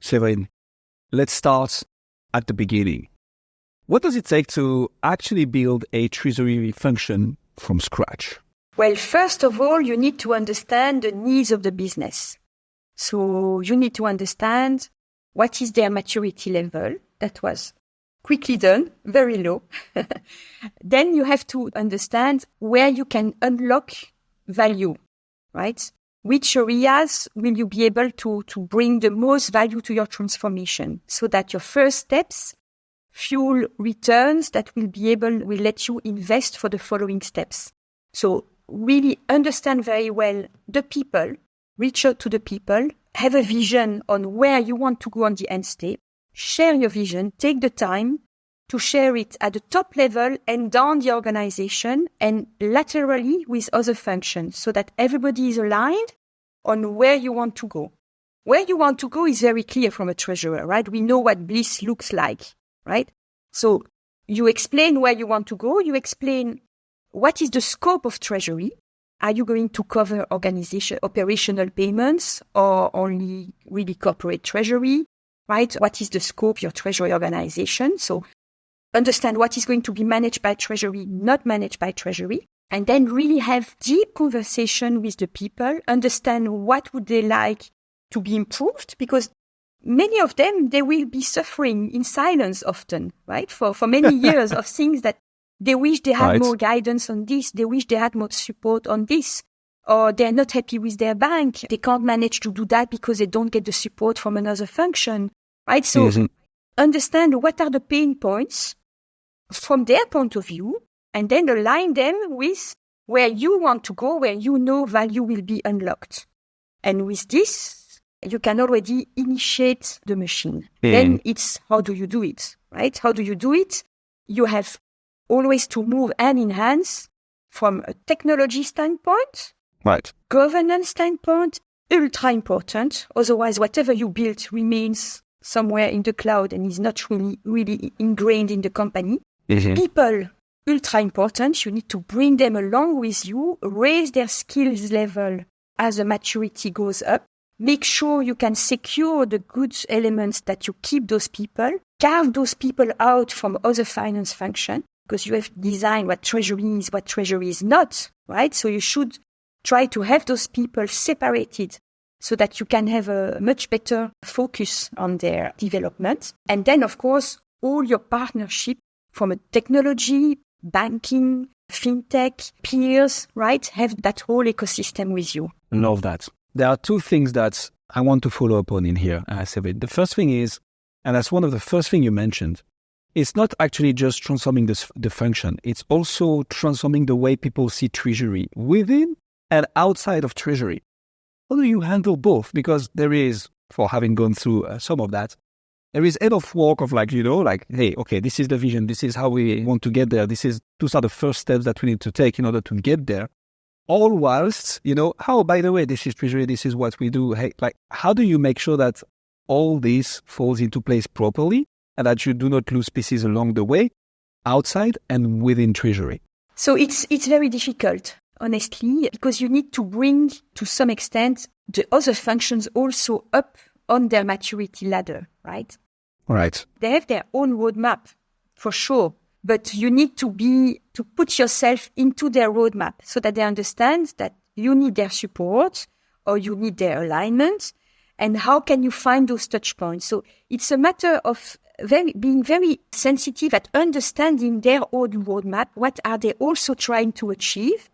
Severine, let's start at the beginning. What does it take to actually build a treasury function from scratch? Well, first of all, you need to understand the needs of the business. So you need to understand what is their maturity level. That was quickly done, very low. Then you have to understand where you can unlock value, right? Which areas will you be able to bring the most value to your transformation so that your first steps fuel returns that will let you invest for the following steps. So really understand very well the people, reach out to the people, have a vision on where you want to go on the end state, share your vision, take the time to share it at the top level and down the organization and laterally with other functions so that everybody is aligned on where you want to go. Where you want to go is very clear from a treasurer, right? We know what bliss looks like, right? So you explain where you want to go. You explain what is the scope of treasury. Are you going to cover operational payments or only really corporate treasury, right? What is the scope of your treasury organization? So understand what is going to be managed by treasury, not managed by treasury. And then really have deep conversation with the people, understand what would they like to be improved, because many of them, they will be suffering in silence often, right? For many years of things that they wish they had more guidance on this. They wish they had more support on this, or they're not happy with their bank. They can't manage to do that because they don't get the support from another function, right? So understand what are the pain points from their point of view, and then align them with where you want to go, where you know value will be unlocked. And with this, you can already initiate the machine. Then it's how do you do it, right? How do you do it? You have always to move hand in hand from a technology standpoint, right? Governance standpoint, ultra important. Otherwise, whatever you build remains somewhere in the cloud and is not really ingrained in the company. People, ultra important. You need to bring them along with you, raise their skills level as the maturity goes up. Make sure you can secure the good elements that you keep those people. Carve those people out from other finance function because you have designed what treasury is not, right? So you should try to have those people separated so that you can have a much better focus on their development. And then, of course, all your partnership from a technology, banking, fintech, peers, right? Have that whole ecosystem with you. Love that. There are two things that I want to follow up on in here, Severine. The first thing is, and that's one of the first things you mentioned, it's not actually just transforming the function. It's also transforming the way people see treasury within and outside of treasury. How do you handle both? Because there is, for having gone through some of that, there is enough work of hey, okay, this is the vision. This is how we want to get there. Those are the first steps that we need to take in order to get there. All whilst, by the way, this is treasury. This is what we do. Hey, how do you make sure that all this falls into place properly and that you do not lose pieces along the way, outside and within treasury? So it's very difficult, honestly, because you need to bring, to some extent, the other functions also up on their maturity ladder, right? Right. They have their own roadmap, for sure. But you need to put yourself into their roadmap so that they understand that you need their support or you need their alignment. And how can you find those touch points? So it's a matter of being very sensitive at understanding their own roadmap. What are they also trying to achieve?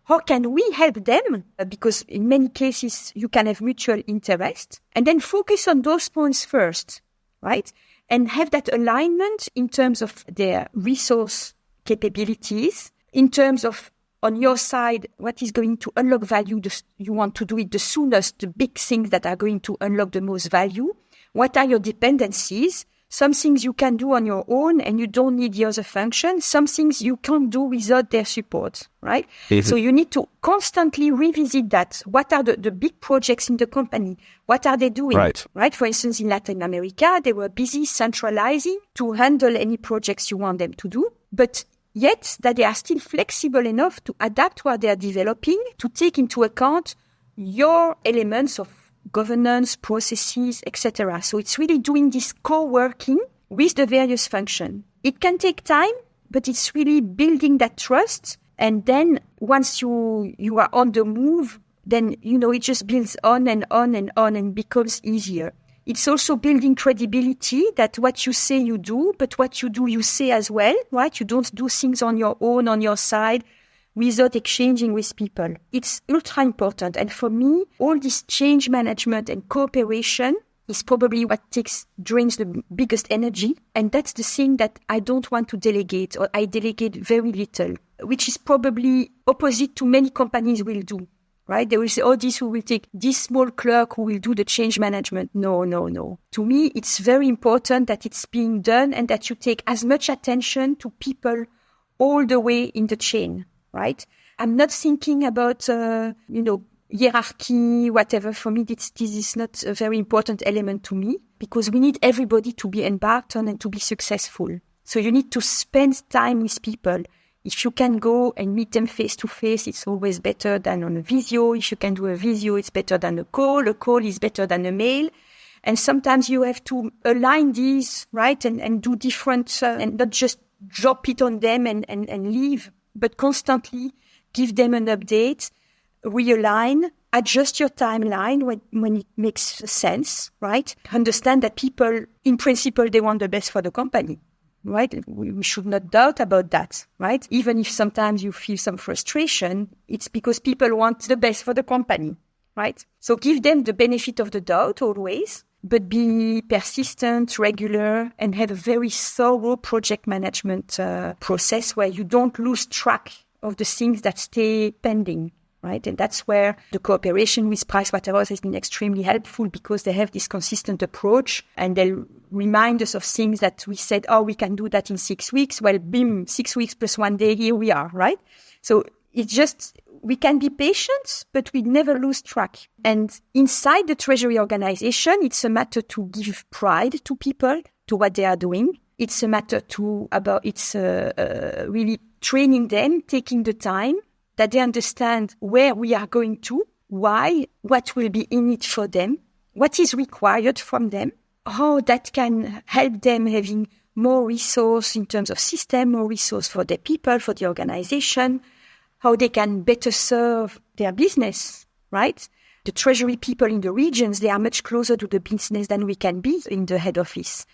How can we help them? Because in many cases, you can have mutual interest. And then focus on those points first, right? And have that alignment in terms of their resource capabilities, in terms of, on your side, what is going to unlock value. You want to do it the soonest, the big things that are going to unlock the most value. What are your dependencies? Some things you can do on your own and you don't need the other function. Some things you can't do without their support, right? So you need to constantly revisit that. What are the big projects in the company? What are they doing? Right? For instance, in Latin America, they were busy centralizing to handle any projects you want them to do. But yet that they are still flexible enough to adapt what they are developing, to take into account your elements of governance, processes, etc. So it's really doing this co-working with the various functions. It can take time, but it's really building that trust. And then once you are on the move, then, it just builds on and on and on and becomes easier. It's also building credibility that what you say you do, but what you do you say as well, right? You don't do things on your own, on your side, without exchanging with people. It's ultra important. And for me, all this change management and cooperation is probably what drains the biggest energy. And that's the thing that I don't want to delegate, or I delegate very little, which is probably opposite to many companies will do. Right? They will say, this who will take this small clerk who will do the change management. No. To me, it's very important that it's being done and that you take as much attention to people all the way in the chain, right? I'm not thinking about, hierarchy, whatever. For me, this is not a very important element to me because we need everybody to be embarked on and to be successful. So you need to spend time with people. If you can go and meet them face to face, it's always better than on a video. If you can do a video, it's better than a call. A call is better than a mail. And sometimes you have to align these, right? And do different, and not just drop it on them and leave, but constantly give them an update, realign, adjust your timeline when it makes sense, right? Understand that people, in principle, they want the best for the company. Right? We should not doubt about that, right? Even if sometimes you feel some frustration, it's because people want the best for the company, right? So give them the benefit of the doubt always, but be persistent, regular, and have a very thorough project management process where you don't lose track of the things that stay pending, right? And that's where the cooperation with PricewaterhouseCoopers has been extremely helpful because they have this consistent approach and they'll remind us of things that we said, we can do that in 6 weeks. Well, boom, 6 weeks plus 1 day, here we are, right? So it's just, we can be patient, but we never lose track. And inside the Treasury organization, it's a matter to give pride to people, to what they are doing. It's a matter really training them, taking the time, that they understand where we are going to, why, what will be in it for them, what is required from them, how that can help them having more resource in terms of system, more resource for their people, for the organization, how they can better serve their business, right? The treasury people in the regions, they are much closer to the business than we can be in the head office.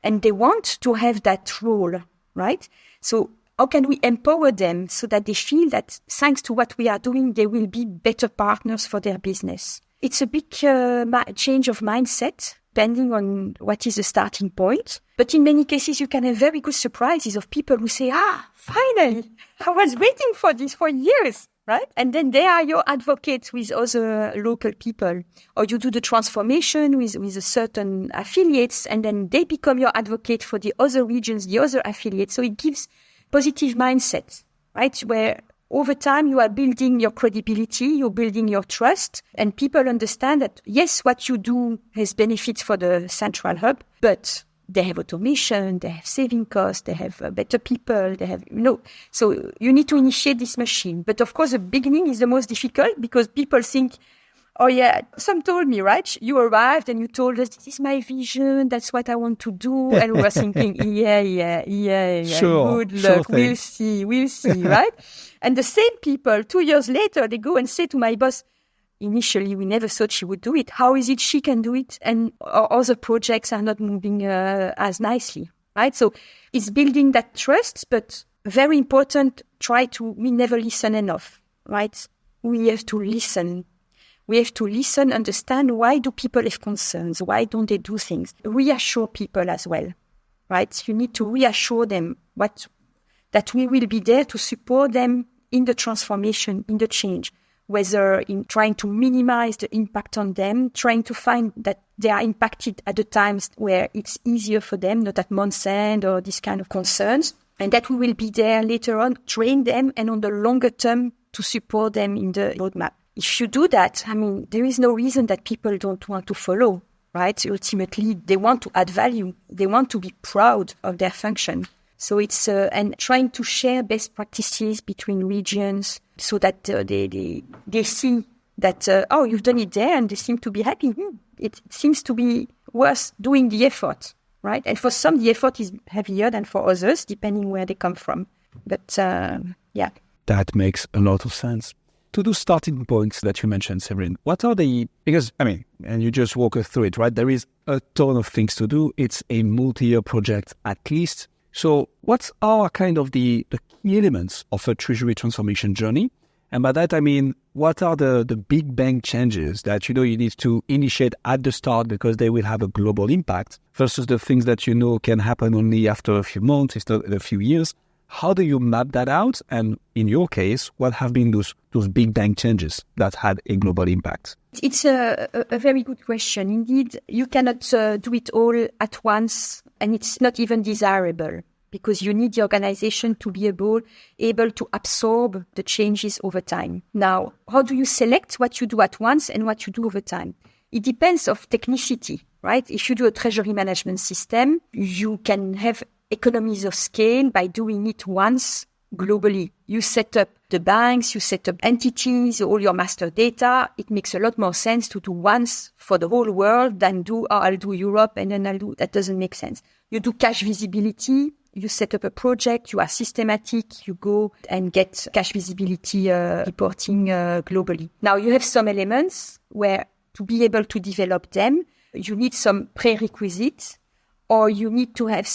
And they want to have that role, right? So how can we empower them so that they feel that thanks to what we are doing, they will be better partners for their business? It's a big change of mindset, depending on what is the starting point. But in many cases, you can have very good surprises of people who say, finally, I was waiting for this for years, right? And then they are your advocates with other local people. Or you do the transformation with a certain affiliates, and then they become your advocate for the other regions, the other affiliates. So it gives positive mindset, right? Where over time you are building your credibility, you're building your trust, and people understand that, yes, what you do has benefits for the central hub, but they have automation, they have saving costs, they have better people, they have, so you need to initiate this machine. But of course, the beginning is the most difficult because people think, some told me, right? You arrived and you told us, this is my vision, that's what I want to do. And we were thinking, yeah. Sure, Good luck, sure we'll see, right? And the same people, 2 years later, they go and say to my boss, initially, we never thought she would do it. How is it she can do it? And our other projects are not moving as nicely, right? So it's building that trust, but very important, we never listen enough, right? We have to listen. We have to listen, understand why do people have concerns? Why don't they do things? Reassure people as well, right? You need to reassure them that we will be there to support them in the transformation, in the change, whether in trying to minimize the impact on them, trying to find that they are impacted at the times where it's easier for them, not at month's end or this kind of concerns, and that we will be there later on, train them, and on the longer term to support them in the roadmap. If you do that, there is no reason that people don't want to follow, right? Ultimately, they want to add value. They want to be proud of their function. So it's and trying to share best practices between regions so that they see that, you've done it there and they seem to be happy. It seems to be worth doing the effort, right? And for some, the effort is heavier than for others, depending where they come from. But yeah. That makes a lot of sense. To those starting points that you mentioned, Severine, what are because, and you just walk us through it, right? There is a ton of things to do. It's a multi-year project at least. So what are kind of the key elements of a treasury transformation journey? And by that, I mean, what are the big bang changes that, you need to initiate at the start because they will have a global impact versus the things that, can happen only after a few months, after a few years? How do you map that out? And in your case, what have been those big bang changes that had a global impact? It's a very good question. Indeed, you cannot do it all at once, and it's not even desirable because you need the organization to be able to absorb the changes over time. Now, how do you select what you do at once and what you do over time? It depends of technicity, right? If you do a treasury management system, you can have economies of scale by doing it once globally. You set up the banks, you set up entities, all your master data. It makes a lot more sense to do once for the whole world than I'll do Europe and then that doesn't make sense. You do cash visibility. You set up a project, you are systematic, you go and get cash visibility reporting globally. Now, you have some elements where to be able to develop them, you need some prerequisites, or you need to have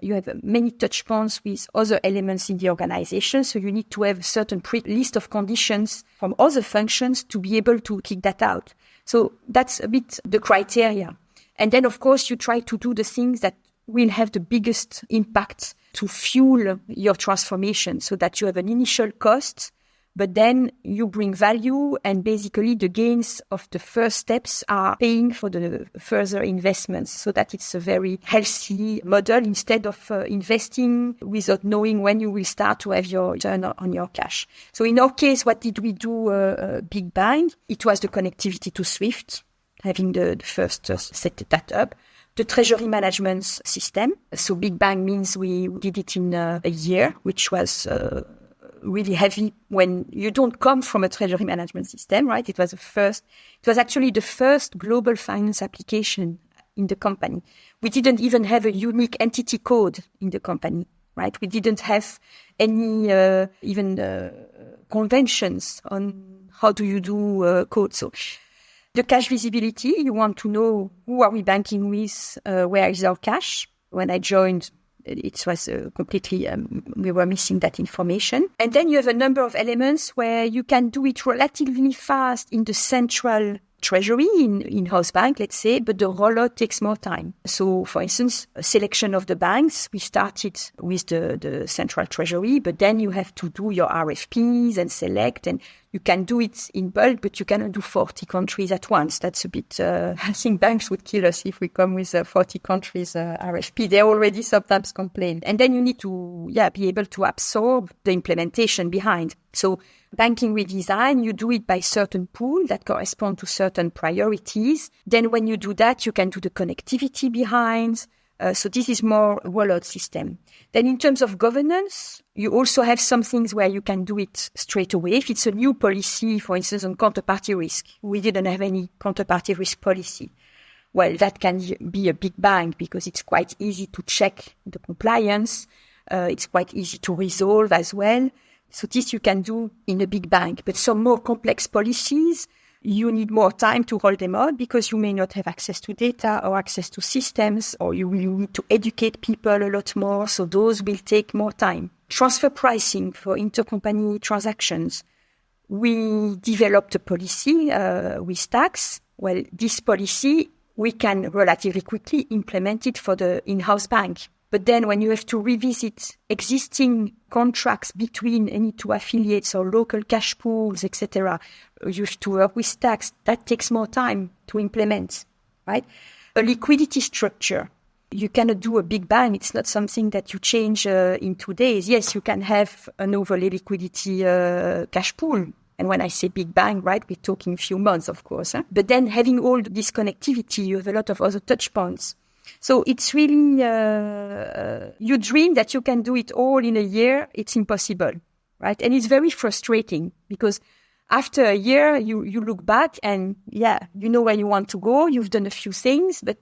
you have many touch points with other elements in the organization. So you need to have a certain list of conditions from other functions to be able to kick that out. So that's a bit the criteria. And then, of course, you try to do the things that will have the biggest impact to fuel your transformation so that you have an initial cost, but then you bring value and basically the gains of the first steps are paying for the further investments so that it's a very healthy model instead of investing without knowing when you will start to have your return on your cash. So in our case, what did we do big bang? It was the connectivity to SWIFT, having the first set that up. The treasury management system. So big bang means we did it in a year, which was really heavy when you don't come from a treasury management system, right? It was actually the first global finance application in the company. We didn't even have a unique entity code in the company, right? We didn't have any conventions on how do you do code. So the cash visibility, you want to know who are we banking with, where is our cash. When I joined, it was completely, we were missing that information. And then you have a number of elements where you can do it relatively fast in the central treasury, in-house bank, let's say, but the rollout takes more time. So, for instance, a selection of the banks, we started with the central treasury, but then you have to do your RFPs and select, and you can do it in bulk, but you cannot do 40 countries at once. That's a bit, I think banks would kill us if we come with 40 countries RFP. They already sometimes complain. And then you need to, be able to absorb the implementation behind. So banking redesign, you do it by certain pool that correspond to certain priorities. Then when you do that, you can do the connectivity behind. So this is more a rollout system. Then in terms of governance, you also have some things where you can do it straight away. If it's a new policy, for instance, on counterparty risk, we didn't have any counterparty risk policy. Well, that can be a big bang because it's quite easy to check the compliance. It's quite easy to resolve as well. So this you can do in a big bang. But some more complex policies, you need more time to roll them out because you may not have access to data or access to systems, or you will need to educate people a lot more. So those will take more time. Transfer pricing for intercompany transactions. We developed a policy with tax. Well, this policy, we can relatively quickly implement it for the in-house bank. But then when you have to revisit existing contracts between any two affiliates or local cash pools, etc., you have to work with tax. That takes more time to implement, right? A liquidity structure. You cannot do a big bang. It's not something that you change in 2 days. Yes, you can have an overlay liquidity cash pool. And when I say big bang, right, we're talking a few months, of course. Huh? But then having all this connectivity, you have a lot of other touch points. So it's really, you dream that you can do it all in a year. It's impossible, right? And it's very frustrating because after a year, you look back and you know where you want to go. You've done a few things, but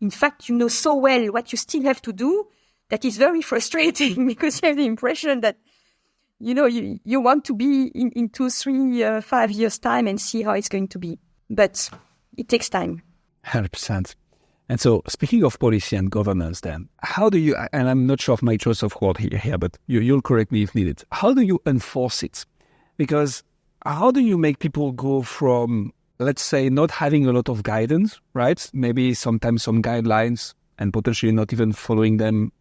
in fact, you know so well what you still have to do that is very frustrating because you have the impression that, you want to be in 2, 3, 5 years' time and see how it's going to be. But it takes time. 100%. And so speaking of policy and governance then, how do you, and I'm not sure of my choice of word here, but you'll correct me if needed. How do you enforce it? Because how do you make people go from, let's say, not having a lot of guidance, right? Maybe sometimes some guidelines and potentially not even following them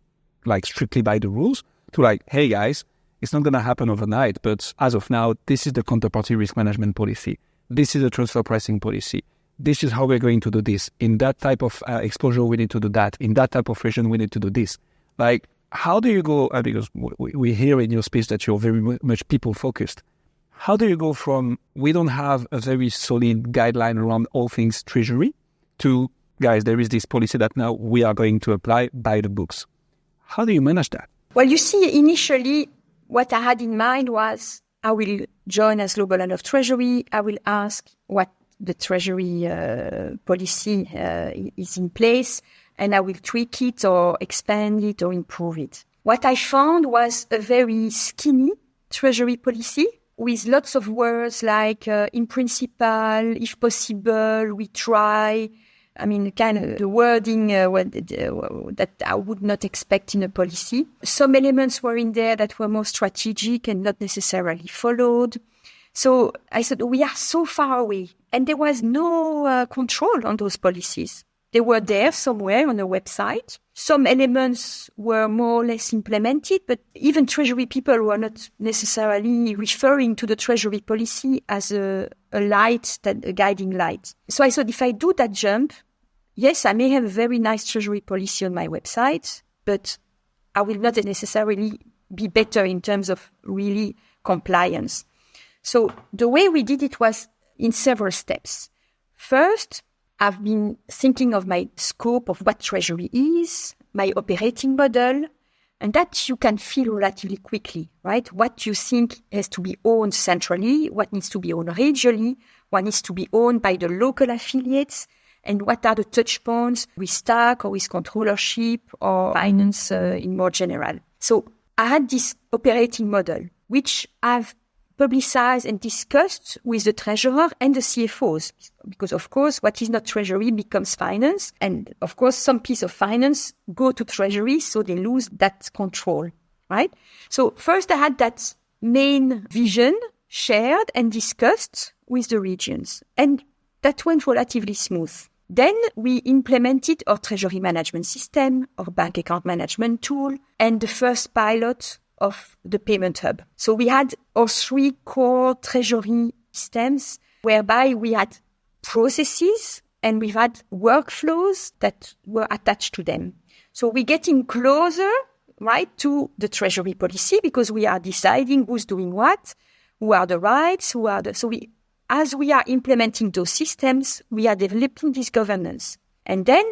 like strictly by the rules to like, hey guys, it's not going to happen overnight, but as of now, this is the counterparty risk management policy. This is the transfer pricing policy. This is how we're going to do this. In that type of exposure, we need to do that. In that type of region, we need to do this. Like, how do you go, because we hear in your speech that you're very much people-focused. How do you go from, we don't have a very solid guideline around all things treasury, to, guys, there is this policy that now we are going to apply by the books. How do you manage that? Well, you see, initially, what I had in mind was I will join as Global Head of Treasury. I will ask what the Treasury policy is in place, and I will tweak it or expand it or improve it. What I found was a very skinny Treasury policy with lots of words like in principle, if possible, we try. I mean, kind of the wording that I would not expect in a policy. Some elements were in there that were more strategic and not necessarily followed. So I said, we are so far away. And there was no control on those policies. They were there somewhere on the website. Some elements were more or less implemented, but even Treasury people were not necessarily referring to the Treasury policy as a guiding light. So I thought, if I do that jump, yes, I may have a very nice Treasury policy on my website, but I will not necessarily be better in terms of really compliance. So the way we did it was in several steps. First, I've been thinking of my scope of what Treasury is, my operating model, and that you can feel relatively quickly, right? What you think has to be owned centrally, what needs to be owned regionally, what needs to be owned by the local affiliates, and what are the touch points with stock or with controllership or finance in more general. So I had this operating model, which I've publicized and discussed with the treasurer and the CFOs, because of course what is not treasury becomes finance, and of course some piece of finance go to treasury, so they lose that control, right? So first I had that main vision shared and discussed with the regions, and that went relatively smooth. Then we implemented our treasury management system, our bank account management tool, and the first pilot of the payment hub. So we had our 3 core treasury systems whereby we had processes and we've had workflows that were attached to them. So we're getting closer, right, to the treasury policy because we are deciding who's doing what, who are the rights, as we are implementing those systems, we are developing this governance. And then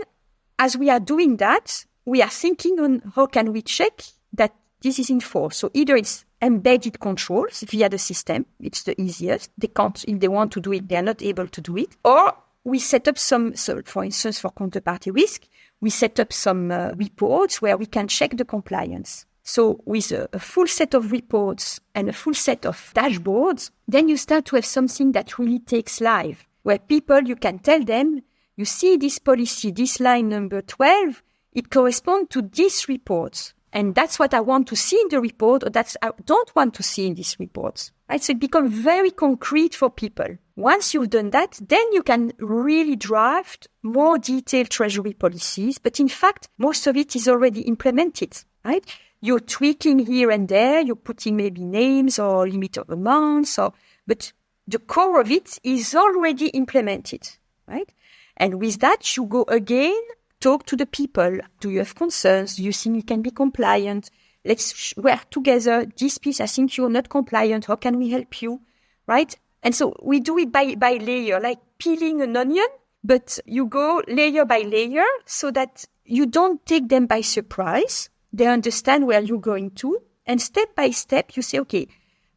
as we are doing that, we are thinking on how can we check that this is in force. So either it's embedded controls via the system, it's the easiest. They can't, if they want to do it, they are not able to do it. Or we set up so for instance, for counterparty risk, we set up some reports where we can check the compliance. So with a full set of reports and a full set of dashboards, then you start to have something that really takes life, where people, you can tell them, you see this policy, this line number 12, it corresponds to this report. And that's what I want to see in the report, or that's I don't want to see in these reports. Right? So it becomes very concrete for people. Once you've done that, then you can really draft more detailed treasury policies. But in fact, most of it is already implemented. Right? You're tweaking here and there. You're putting maybe names or limit of amounts, but the core of it is already implemented. Right? And with that, you go again. Talk to the people. Do you have concerns? Do you think you can be compliant? Let's work together. This piece, I think you're not compliant. How can we help you? Right? And so we do it by layer, like peeling an onion, but you go layer by layer so that you don't take them by surprise. They understand where you're going to. And step by step, you say, okay,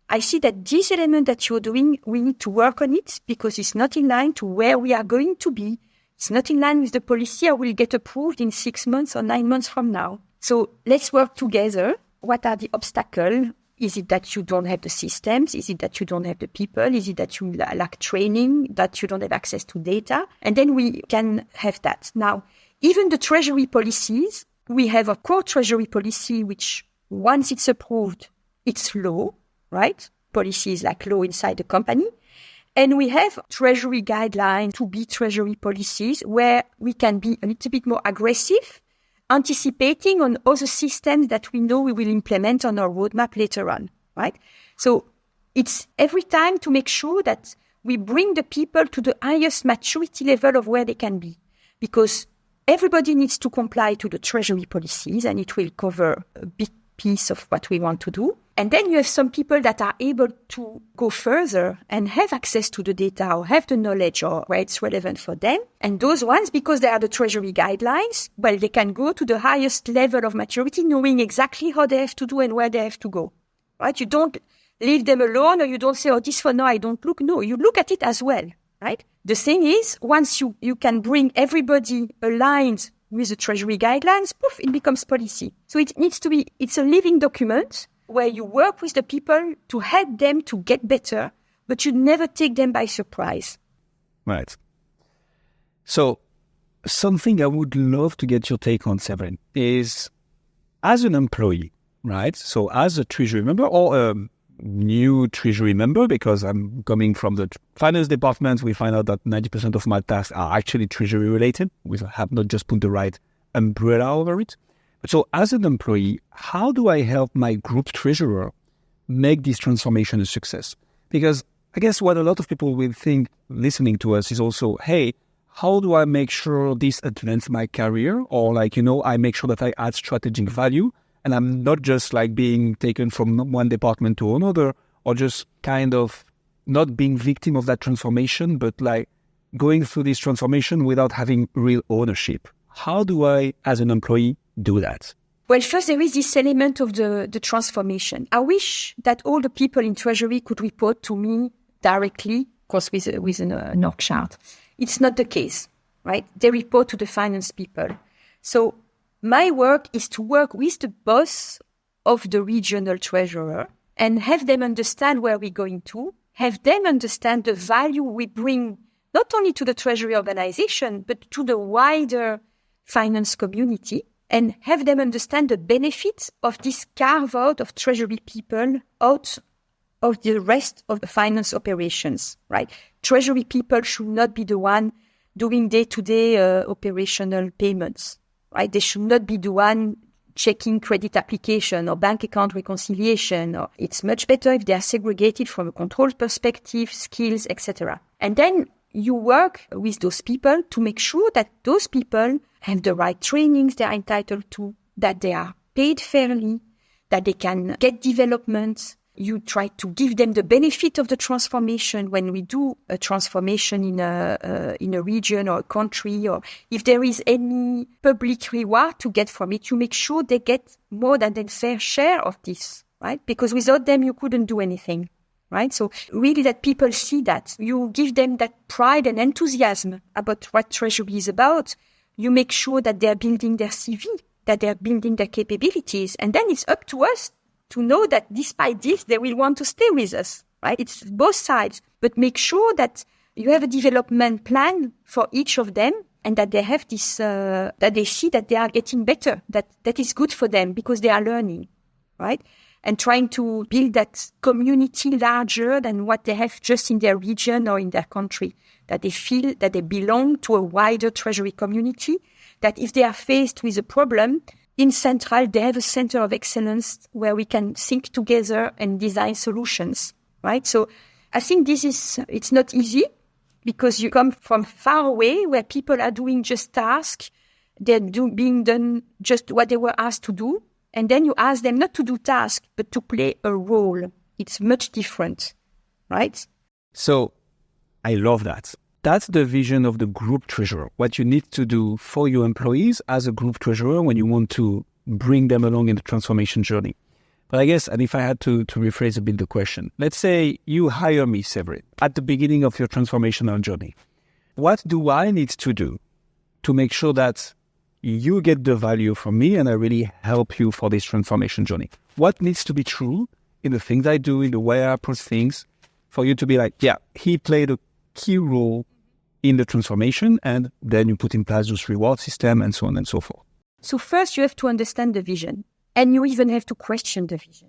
I see that this element that you're doing, we need to work on it because it's not in line to where we are going to be. It's not in line with the policy I will get approved in 6 months or 9 months from now. So let's work together. What are the obstacles? Is it that you don't have the systems? Is it that you don't have the people? Is it that you lack training, that you don't have access to data? And then we can have that. Now, even the treasury policies, we have a core treasury policy, which once it's approved, it's law, right? Policy is like law inside the company. And we have treasury guidelines to be treasury policies where we can be a little bit more aggressive, anticipating on other systems that we know we will implement on our roadmap later on, right? So it's every time to make sure that we bring the people to the highest maturity level of where they can be. Because everybody needs to comply to the treasury policies and it will cover a big piece of what we want to do. And then you have some people that are able to go further and have access to the data or have the knowledge or where it's relevant for them. And those ones, because they are the treasury guidelines, well, they can go to the highest level of maturity, knowing exactly how they have to do and where they have to go, right? You don't leave them alone or you don't say, oh, this for now I don't look. No, you look at it as well, right? The thing is, once you can bring everybody aligned with the treasury guidelines, poof, it becomes policy. So it needs to be, it's a living document where you work with the people to help them to get better, but you never take them by surprise. Right. So something I would love to get your take on, Severine, is as an employee, right? So as a treasury member or a new treasury member, because I'm coming from the finance department, we find out that 90% of my tasks are actually treasury related. We have not just put the right umbrella over it. So as an employee, how do I help my group treasurer make this transformation a success? Because I guess what a lot of people will think listening to us is also, hey, how do I make sure this advances my career? Or I make sure that I add strategic value and I'm not just being taken from one department to another or just kind of not being victim of that transformation, but going through this transformation without having real ownership. How do I, as an employee, do that? Well, first, there is this element of the transformation. I wish that all the people in Treasury could report to me directly, of course, with an org chart. It's not the case, right? They report to the finance people. So my work is to work with the boss of the regional treasurer and have them understand where we're going to, have them understand the value we bring not only to the Treasury organization, but to the wider finance community, and have them understand the benefits of this carve-out of Treasury people out of the rest of the finance operations, right? Treasury people should not be the one doing day-to-day operational payments, right? They should not be the one checking credit application or bank account reconciliation. Or it's much better if they are segregated from a control perspective, skills, etc. And then you work with those people to make sure that those people have the right trainings they are entitled to, that they are paid fairly, that they can get development. You try to give them the benefit of the transformation when we do a transformation in a region or a country, or if there is any public reward to get from it, you make sure they get more than their fair share of this, right? Because without them, you couldn't do anything. Right? So really that people see that. You give them that pride and enthusiasm about what Treasury is about. You make sure that they're building their CV, that they're building their capabilities. And then it's up to us to know that despite this, they will want to stay with us, right? It's both sides. But make sure that you have a development plan for each of them and that they have this, that they see that they are getting better, that is good for them because they are learning, right? And trying to build that community larger than what they have just in their region or in their country, that they feel that they belong to a wider Treasury community, that if they are faced with a problem, in Central, they have a center of excellence where we can think together and design solutions, right? So I think it's not easy because you come from far away where people are doing just tasks, they're being done just what they were asked to do. And then you ask them not to do tasks, but to play a role. It's much different, right? So I love that. That's the vision of the group treasurer, what you need to do for your employees as a group treasurer when you want to bring them along in the transformation journey. But I guess, and if I had to rephrase a bit the question, let's say you hire me, Severine, at the beginning of your transformational journey. What do I need to do to make sure that you get the value from me and I really help you for this transformation journey? What needs to be true in the things I do, in the way I approach things, for you to be like, yeah, he played a key role in the transformation, and then you put in place this reward system and so on and so forth. So first you have to understand the vision, and you even have to question the vision.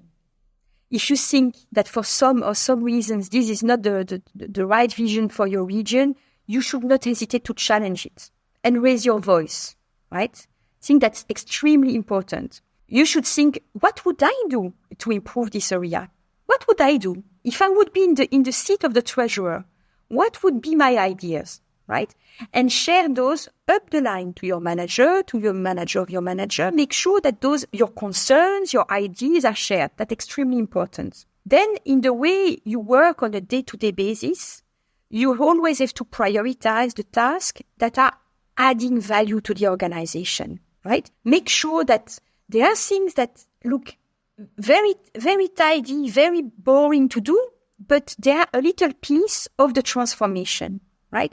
If you think that for some reasons this is not the right vision for your region, you should not hesitate to challenge it and raise your voice, right? I think that's extremely important. You should think, what would I do to improve this area? What would I do? If I would be in the seat of the treasurer, what would be my ideas, right? And share those up the line to your manager of your manager. Make sure that your concerns, your ideas are shared. That's extremely important. Then in the way you work on a day-to-day basis, you always have to prioritize the tasks that are adding value to the organization, right? Make sure that there are things that look very, very tidy, very boring to do, but they are a little piece of the transformation, right?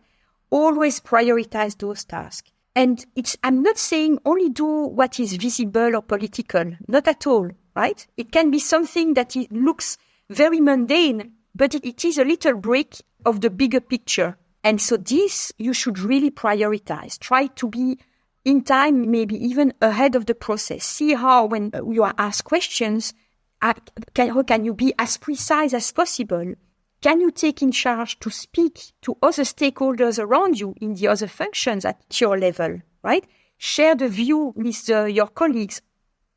Always prioritize those tasks. And I'm not saying only do what is visible or political, not at all, right? It can be something that it looks very mundane, but it is a little break of the bigger picture. And so this you should really prioritize. Try to be in time, maybe even ahead of the process. See how when you are asked questions, how can you be as precise as possible? Can you take in charge to speak to other stakeholders around you in the other functions at your level, right? Share the view with your colleagues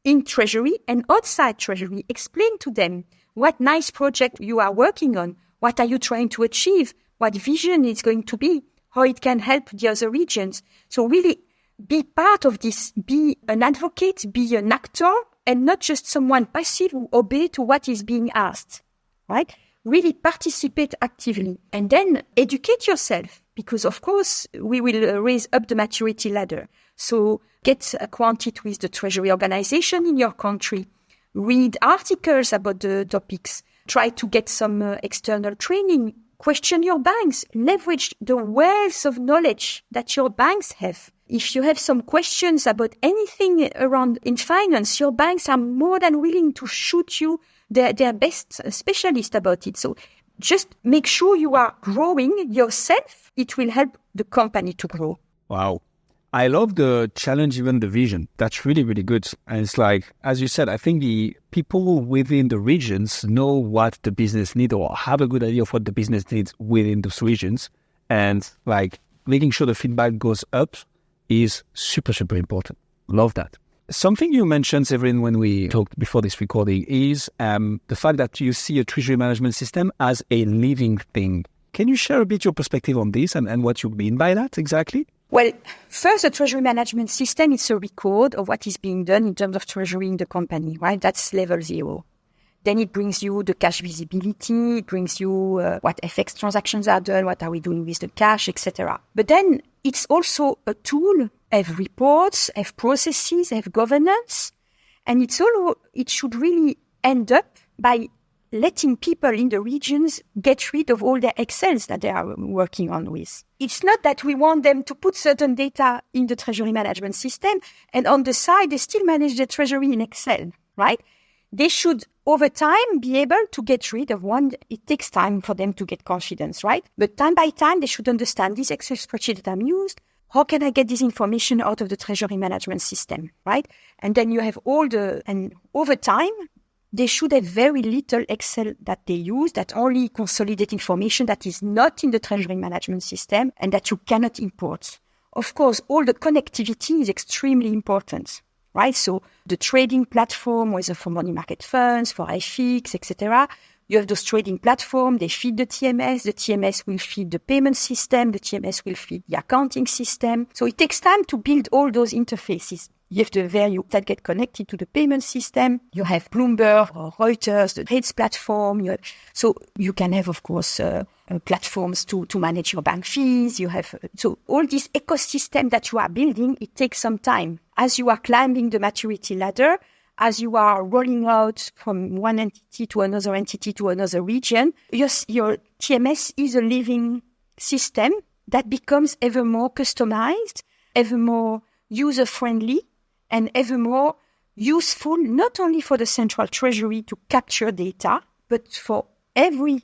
in Treasury and outside Treasury. Explain to them what nice project you are working on. What are you trying to achieve? What vision is going to be? How it can help the other regions? So really be part of this. Be an advocate, be an actor, and not just someone passive who obey to what is being asked, right? Really participate actively and then educate yourself because, of course, we will raise up the maturity ladder. So get acquainted with the Treasury organization in your country. Read articles about the topics. Try to get some external training. Question your banks. Leverage the wealth of knowledge that your banks have. If you have some questions about anything around in finance, your banks are more than willing to shoot you their best specialist about it. So just make sure you are growing yourself. It will help the company to grow. Wow. I love the challenge, even the vision. That's really, really good. And it's like, as you said, I think the people within the regions know what the business needs or have a good idea of what the business needs within those regions. And like making sure the feedback goes up is super, super important. Love that. Something you mentioned, Séverine, when we talked before this recording is the fact that you see a treasury management system as a living thing. Can you share a bit your perspective on this and what you mean by that exactly? Well, first, the treasury management system is a record of what is being done in terms of treasury in the company, right? That's level 0. Then it brings you the cash visibility, it brings you what FX transactions are done, what are we doing with the cash, etc. But then it's also a tool, have reports, have processes, have governance, and it should really end up by letting people in the regions get rid of all their Excels that they are working on with. It's not that we want them to put certain data in the treasury management system and on the side they still manage the treasury in Excel, right? They should, over time, be able to get rid of one. It takes time for them to get confidence, right? But time by time, they should understand this Excel spreadsheet that I'm used. How can I get this information out of the treasury management system, right? And then you have and over time, they should have very little Excel that they use that only consolidate information that is not in the treasury management system and that you cannot import. Of course, all the connectivity is extremely important. Right, so the trading platform, whether for money market funds, for FX, etc. You have those trading platforms, they feed the TMS will feed the payment system, the TMS will feed the accounting system. So it takes time to build all those interfaces. You have the value that get connected to the payment system. You have Bloomberg or Reuters, the trades platform. So you can have, of course, platforms to manage your bank fees. You have so all this ecosystem that you are building. It takes some time. As you are climbing the maturity ladder, as you are rolling out from one entity to another region, your TMS is a living system that becomes ever more customized, ever more user-friendly, and ever more useful, not only for the central treasury to capture data, but for every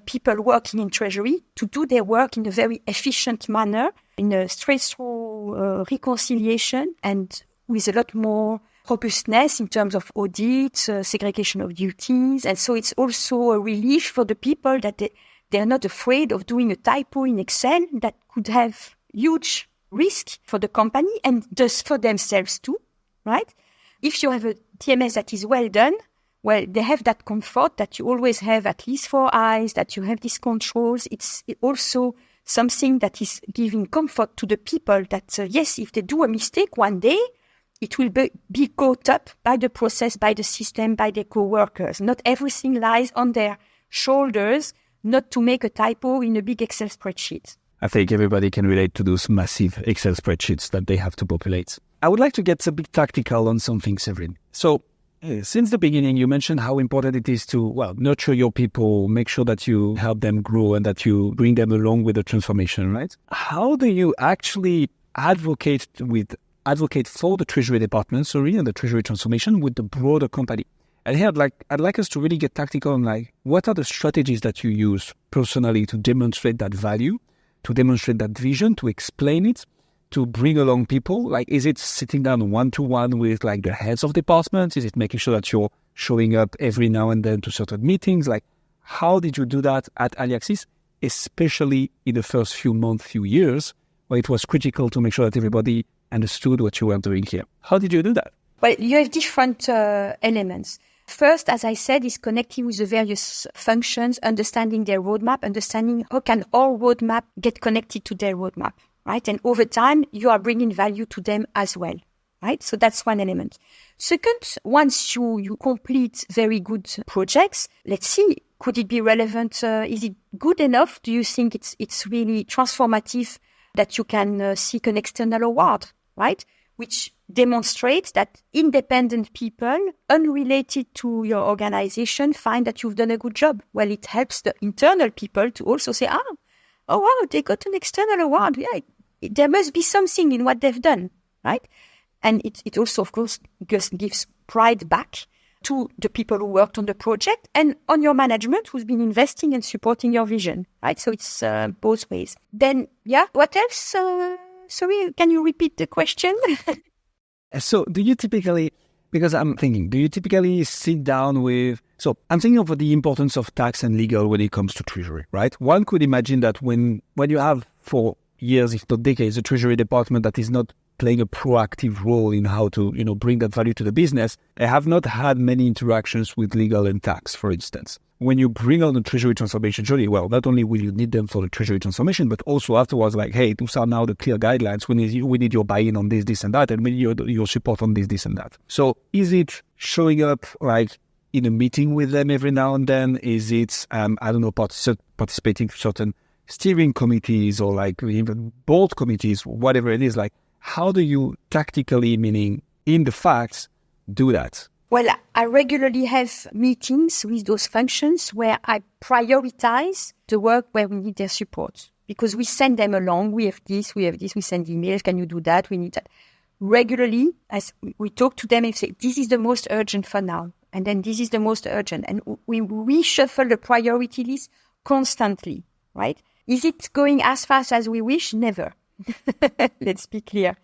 people working in treasury to do their work in a very efficient manner, in a straight-through reconciliation, and with a lot more robustness in terms of audit, segregation of duties. And so it's also a relief for the people that they're not afraid of doing a typo in Excel that could have huge risk for the company and thus for themselves too, right? If you have a TMS that is well done, well, they have that comfort that you always have at least 4 eyes, that you have these controls. It's also something that is giving comfort to the people that, yes, if they do a mistake one day, it will be caught up by the process, by the system, by their co-workers. Not everything lies on their shoulders, not to make a typo in a big Excel spreadsheet. I think everybody can relate to those massive Excel spreadsheets that they have to populate. I would like to get a bit tactical on something, Severine. So, since the beginning, you mentioned how important it is to, nurture your people, make sure that you help them grow and that you bring them along with the transformation, right? How do you actually advocate for the Treasury Department, and the Treasury transformation with the broader company? And here, I'd like us to really get tactical on what are the strategies that you use personally to demonstrate that value, to demonstrate that vision, to explain it, to bring along people? Is it sitting down one-to-one with the heads of departments? Is it making sure that you're showing up every now and then to certain meetings? How did you do that at Aliaxis, especially in the first few months, few years, where it was critical to make sure that everybody understood what you were doing here? How did you do that? Well, you have different elements. First, as I said, is connecting with the various functions, understanding their roadmap, understanding how can our roadmap get connected to their roadmap, right? And over time, you are bringing value to them as well, right? So that's one element. Second, once you complete very good projects, let's see, could it be relevant? Is it good enough? Do you think it's really transformative that you can seek an external award, right? Which demonstrates that independent people, unrelated to your organization, find that you've done a good job. Well, it helps the internal people to also say, oh wow, they got an external award. Yeah, there must be something in what they've done, right? And it also, of course, gives pride back to the people who worked on the project and on your management who's been investing and supporting your vision, right? So it's both ways. Then, what else? Sorry, can you repeat the question? So do you typically, because I'm thinking, do you typically sit down with, so I'm thinking of the importance of tax and legal when it comes to treasury, right? One could imagine that when you have for years, if not decades, a treasury department that is not playing a proactive role in how to, bring that value to the business, I have not had many interactions with legal and tax, for instance. When you bring on the treasury transformation journey, well, not only will you need them for the treasury transformation, but also afterwards, hey, those are now the clear guidelines. We need your buy-in on this and that, and we need your support on this and that. So is it showing up in a meeting with them every now and then? Is it, participating in certain steering committees or even board committees, whatever it is? How do you tactically, meaning in the facts, do that? Well, I regularly have meetings with those functions where I prioritize the work where we need their support, because we send them along. We have this, we send emails. Can you do that? We need that. Regularly, as we talk to them and say, this is the most urgent for now. And then this is the most urgent. And we reshuffle the priority list constantly, right? Is it going as fast as we wish? Never. Let's be clear.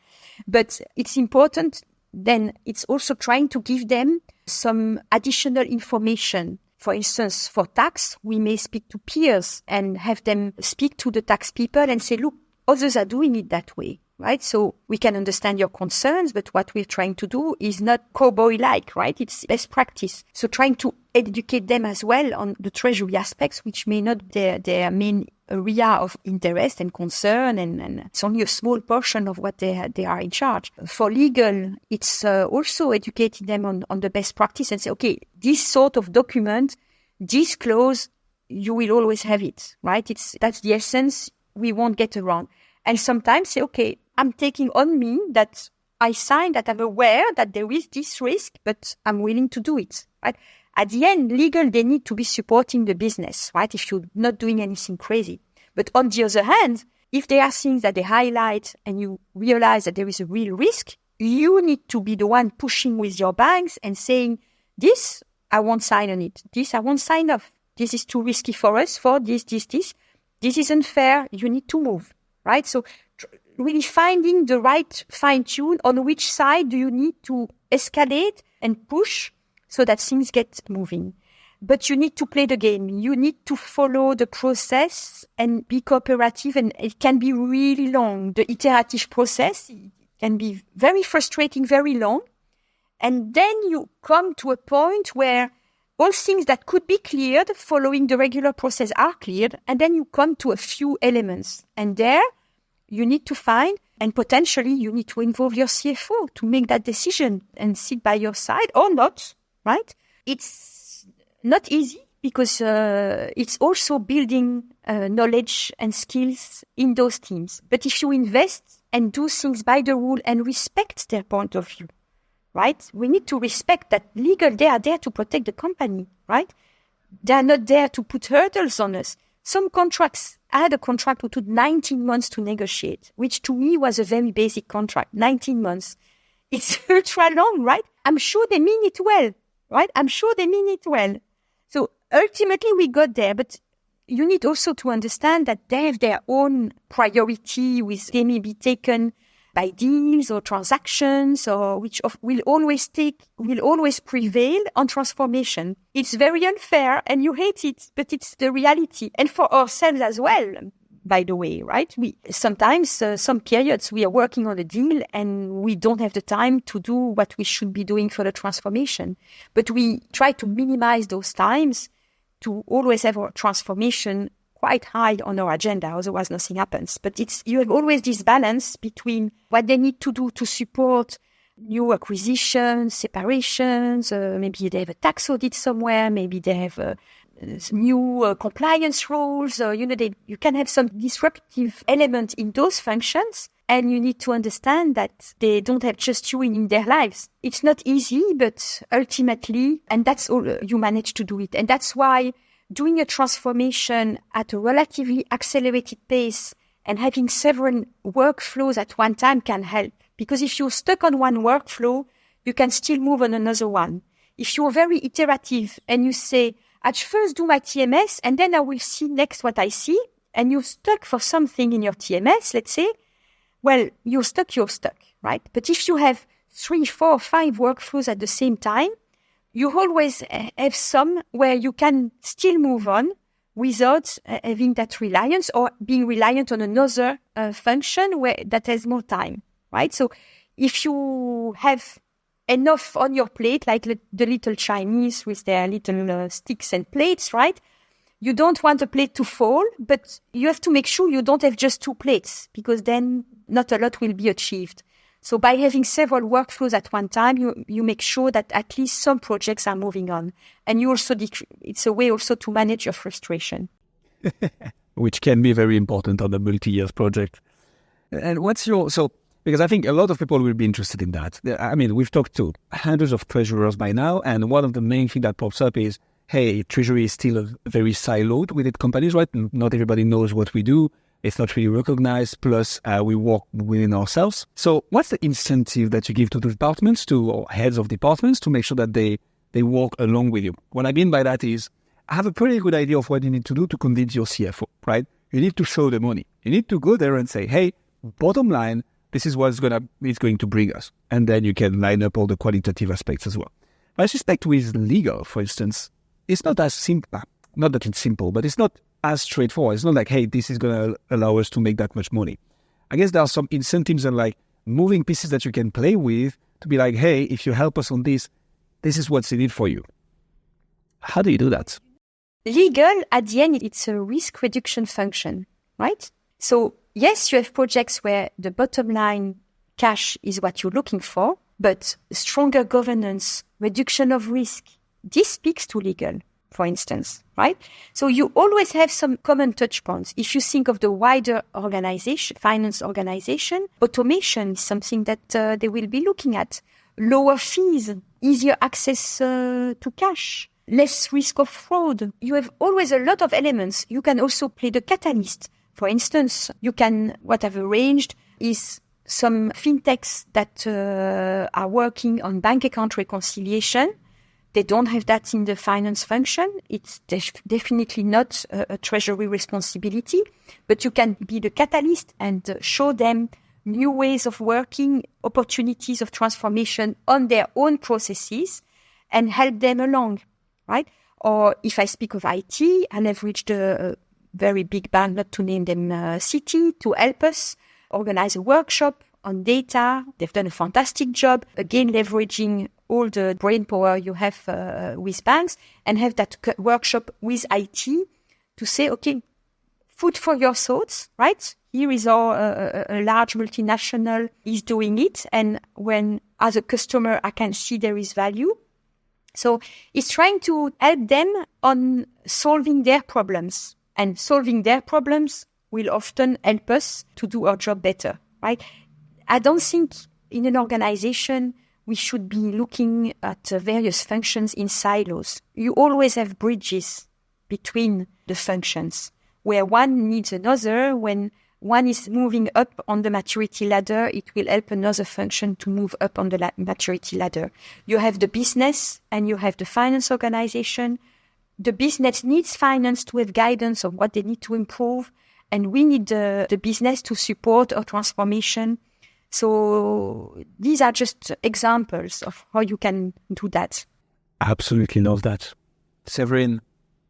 But it's important. Then it's also trying to give them some additional information. For instance, for tax, we may speak to peers and have them speak to the tax people and say, look, others are doing it that way, right? So we can understand your concerns, but what we're trying to do is not cowboy-like, right? It's best practice. So trying to educate them as well on the treasury aspects, which may not be their main area of interest and concern, and it's only a small portion of what they are in charge. For legal, it's also educating them on the best practice and say, okay, this sort of document, this clause, you will always have it, right? That's the essence. We won't get around. And sometimes say, okay, I'm taking on me that I sign that I'm aware that there is this risk, but I'm willing to do it, right? At the end, legal, they need to be supporting the business, right? If you're not doing anything crazy. But on the other hand, if there are things that they highlight and you realize that there is a real risk, you need to be the one pushing with your banks and saying, this, I won't sign on it. This, I won't sign off. This is too risky for us for this. This is unfair. You need to move, right? So really finding the right fine tune on which side do you need to escalate and push so that things get moving. But you need to play the game. You need to follow the process and be cooperative. And it can be really long. The iterative process can be very frustrating, very long. And then you come to a point where all things that could be cleared following the regular process are cleared. And then you come to a few elements. And there you need to find, and potentially you need to involve your CFO to make that decision and sit by your side or not, right? It's not easy because it's also building knowledge and skills in those teams. But if you invest and do things by the rule and respect their point of view, right? We need to respect that legal, they are there to protect the company, right? They are not there to put hurdles on us. Some contracts, I had a contract which took 19 months to negotiate, which to me was a very basic contract, 19 months. It's ultra long, right? I'm sure they mean it well, right? I'm sure they mean it well. So ultimately we got there, but you need also to understand that they have their own priority, which they may be taken by deals or transactions, or which will always prevail on transformation. It's very unfair and you hate it, but it's the reality. And for ourselves as well, by the way, right? We sometimes, some periods we are working on a deal and we don't have the time to do what we should be doing for the transformation. But we try to minimize those times to always have our transformation quite high on our agenda, otherwise nothing happens. But you have always this balance between what they need to do to support new acquisitions, separations, maybe they have a tax audit somewhere, maybe they have new compliance rules, you can have some disruptive element in those functions, and you need to understand that they don't have just you in their lives. It's not easy, but ultimately, and that's all, you manage to do it. And that's why doing a transformation at a relatively accelerated pace and having several workflows at one time can help. Because if you're stuck on one workflow, you can still move on another one. If you're very iterative and you say, I'd first do my TMS and then I will see next what I see, and you're stuck for something in your TMS, let's say, well, you're stuck, right? But if you have 3, 4, 5 workflows at the same time, you always have some where you can still move on without having that reliance or being reliant on another function that has more time, right? So if you have enough on your plate, like the little Chinese with their little sticks and plates, right? You don't want a plate to fall, but you have to make sure you don't have just 2 plates because then not a lot will be achieved. So by having several workflows at one time, you make sure that at least some projects are moving on. And you also, it's a way also to manage your frustration. Which can be very important on a multi-year project. And because I think a lot of people will be interested in that. I mean, we've talked to hundreds of treasurers by now, and one of the main things that pops up is, hey, treasury is still very siloed within companies, right? Not everybody knows what we do. It's not really recognized, plus we work within ourselves. So what's the incentive that you give to the departments, or heads of departments, to make sure that they work along with you? What I mean by that is, I have a pretty good idea of what you need to do to convince your CFO, right? You need to show the money. You need to go there and say, hey, bottom line, this is what's going to bring us. And then you can line up all the qualitative aspects as well. I suspect with legal, for instance, it's not as simple. Not that it's simple, but it's not as straightforward. It's not like, hey, this is going to allow us to make that much money. I guess there are some incentives and like moving pieces that you can play with to be like, hey, if you help us on this, this is what's in it for you. How do you do that? Legal, at the end, it's a risk reduction function, right? So yes, you have projects where the bottom line cash is what you're looking for, but stronger governance, reduction of risk, this speaks to legal. for instance, right? So you always have some common touch points. If you think of the wider organization, finance organization, automation is something that they will be looking at. Lower fees, easier access to cash, less risk of fraud. You have always a lot of elements. You can also play the catalyst. For instance, what I've arranged is some fintechs that are working on bank account reconciliation. They don't have that in the finance function. It's definitely not a treasury responsibility, but you can be the catalyst and show them new ways of working, opportunities of transformation on their own processes and help them along, right? Or if I speak of IT, I leveraged a very big bank, not to name them Citi, to help us organize a workshop on data. They've done a fantastic job, again, leveraging all the brain power you have with banks, and have that workshop with IT to say, okay, food for your thoughts, right? Here is a large multinational is doing it. And when as a customer, I can see there is value. So it's trying to help them on solving their problems, and solving their problems will often help us to do our job better, right? I don't think in an organization we should be looking at various functions in silos. You always have bridges between the functions where one needs another. When one is moving up on the maturity ladder, it will help another function to move up on the maturity ladder. You have the business and you have the finance organization. The business needs finance to have guidance of what they need to improve, and we need the business to support our transformation. So these are just examples of how you can do that. Absolutely love that. Severine,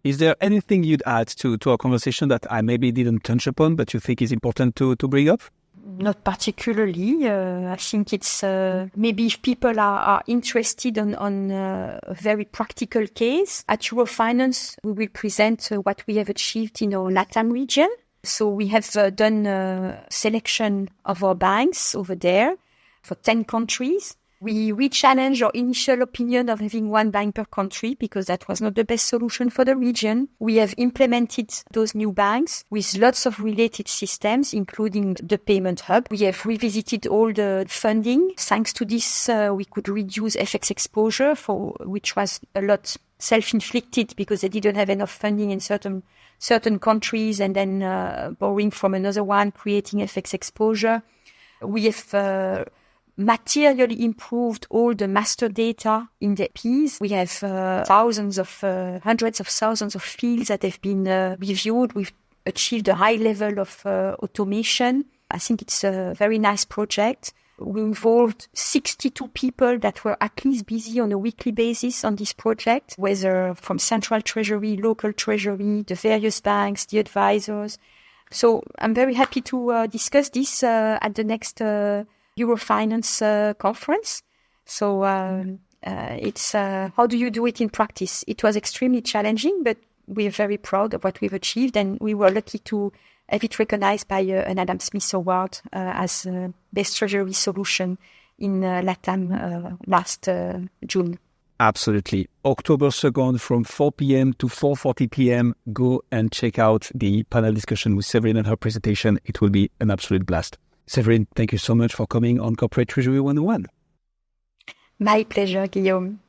is there anything you'd add to our conversation that I maybe didn't touch upon, but you think is important to bring up? Not particularly. I think it's maybe if people are interested on a very practical case, at Eurofinance, we will present what we have achieved in our LATAM region. So we have done a selection of our banks over there for 10 countries. We re-challenged our initial opinion of having one bank per country because that was not the best solution for the region. We have implemented those new banks with lots of related systems, including the payment hub. We have revisited all the funding. Thanks to this, we could reduce FX exposure, which was a lot self-inflicted because they didn't have enough funding in certain countries, and then borrowing from another one, creating FX exposure. We have materially improved all the master data in the Ps. We have hundreds of thousands of fields that have been reviewed. We've achieved a high level of automation. I think it's a very nice project. We involved 62 people that were at least busy on a weekly basis on this project, whether from central treasury, local treasury, the various banks, the advisors. So I'm very happy to discuss this at the next Eurofinance conference. So it's how do you do it in practice? It was extremely challenging, but we are very proud of what we've achieved, and we were lucky to have it recognized by an Adam Smith Award as Best Treasury Solution in LATAM last June. Absolutely. October 2nd from 4 p.m. to 4:40 p.m. Go and check out the panel discussion with Severine and her presentation. It will be an absolute blast. Severine, thank you so much for coming on Corporate Treasury 101. My pleasure, Guillaume.